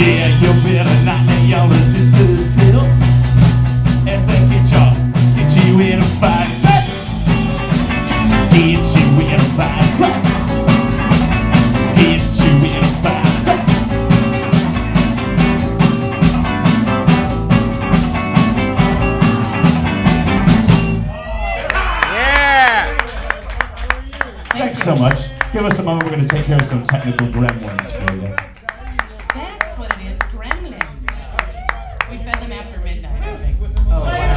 Yeah, you better not let your resistors still. As they get you in a fight. Get you in a fight. Get you in a fight. Yeah! Thanks so much. Give us a moment. We're going to take care of some technical gremlins for you. That's what it is, gremlins. We fed them after midnight, I think. Oh, wow.